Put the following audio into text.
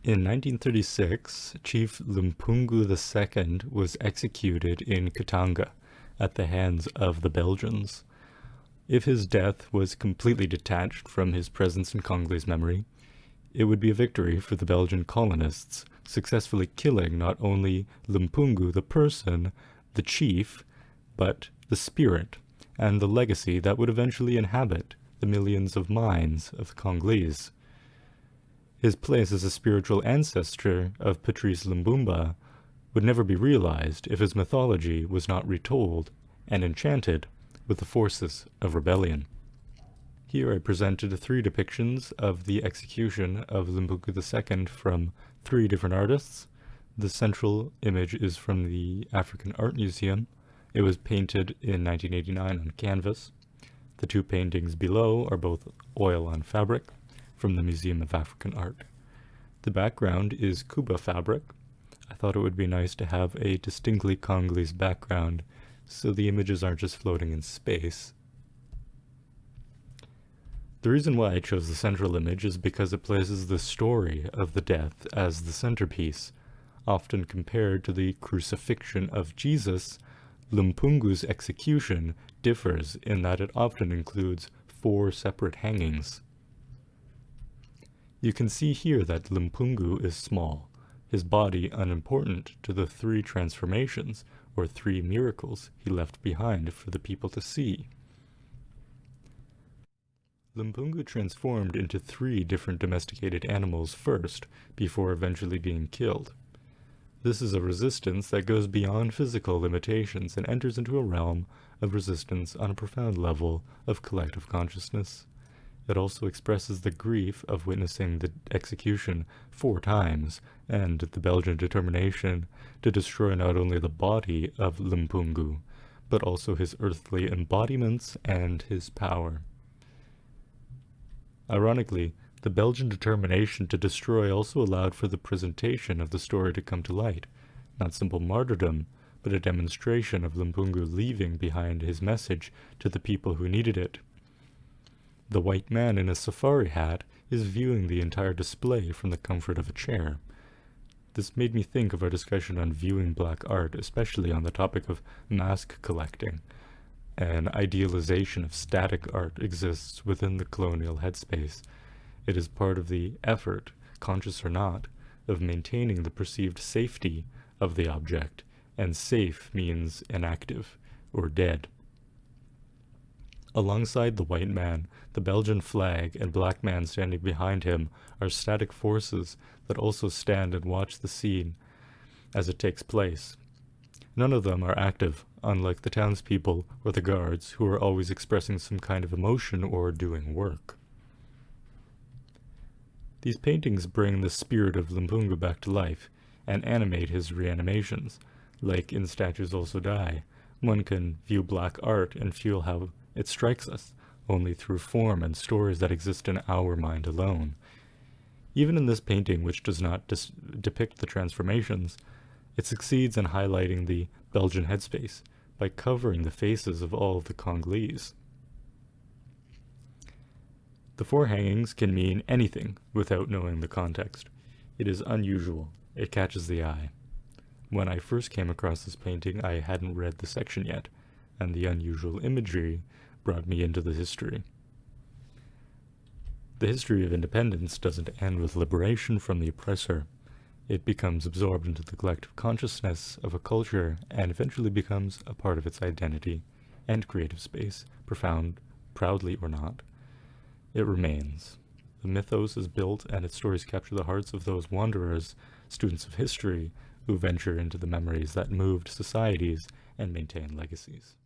In 1936, Chief Lumpungu II was executed in Katanga at the hands of the Belgians. If his death was completely detached from his presence in Congolese memory, it would be a victory for the Belgian colonists, successfully killing not only Lumpungu the person, the chief, but the spirit and the legacy that would eventually inhabit the millions of minds of the Congolese. His place as a spiritual ancestor of Patrice Lumumba would never be realized if his mythology was not retold and enchanted with the forces of rebellion. Here I presented 3 depictions of the execution of Lumpungu II from 3 different artists. The central image is from the African Art Museum. It was painted in 1989 on canvas. The 2 paintings below are both oil on fabric from the Museum of African Art. The background is Kuba fabric. I thought it would be nice to have a distinctly Congolese background so the images aren't just floating in space. The reason why I chose the central image is because it places the story of the death as the centerpiece. Often compared to the crucifixion of Jesus, Lumpungu's execution differs in that it often includes 4 separate hangings. You can see here that Lumpungu is small, his body unimportant to the 3 transformations, or 3 miracles he left behind for the people to see. Lumpungu transformed into 3 different domesticated animals first, before eventually being killed. This is a resistance that goes beyond physical limitations and enters into a realm of resistance on a profound level of collective consciousness. It also expresses the grief of witnessing the execution 4 times and the Belgian determination to destroy not only the body of Lumpungu, but also his earthly embodiments and his power. Ironically, the Belgian determination to destroy also allowed for the presentation of the story to come to light, not simple martyrdom, but a demonstration of Lumpungu leaving behind his message to the people who needed it. The white man in a safari hat is viewing the entire display from the comfort of a chair. This made me think of our discussion on viewing black art, especially on the topic of mask collecting. An idealization of static art exists within the colonial headspace. It is part of the effort, conscious or not, of maintaining the perceived safety of the object, and safe means inactive or dead. Alongside the white man, the Belgian flag and black man standing behind him are static forces that also stand and watch the scene as it takes place. None of them are active, unlike the townspeople or the guards, who are always expressing some kind of emotion or doing work. These paintings bring the spirit of Lumpungu back to life and animate his reanimations. Like in Statues Also Die, one can view black art and feel how it strikes us, only through form and stories that exist in our mind alone. Even in this painting, which does not depict the transformations, it succeeds in highlighting the Belgian headspace by covering the faces of all of the Congolese. The 4 hangings can mean anything without knowing the context. It is unusual. It catches the eye. When I first came across this painting, I hadn't read the section yet, and the unusual imagery brought me into the history. The history of independence doesn't end with liberation from the oppressor. It becomes absorbed into the collective consciousness of a culture and eventually becomes a part of its identity and creative space, proudly or not. It remains. The mythos is built and its stories capture the hearts of those wanderers, students of history, who venture into the memories that moved societies and maintain legacies.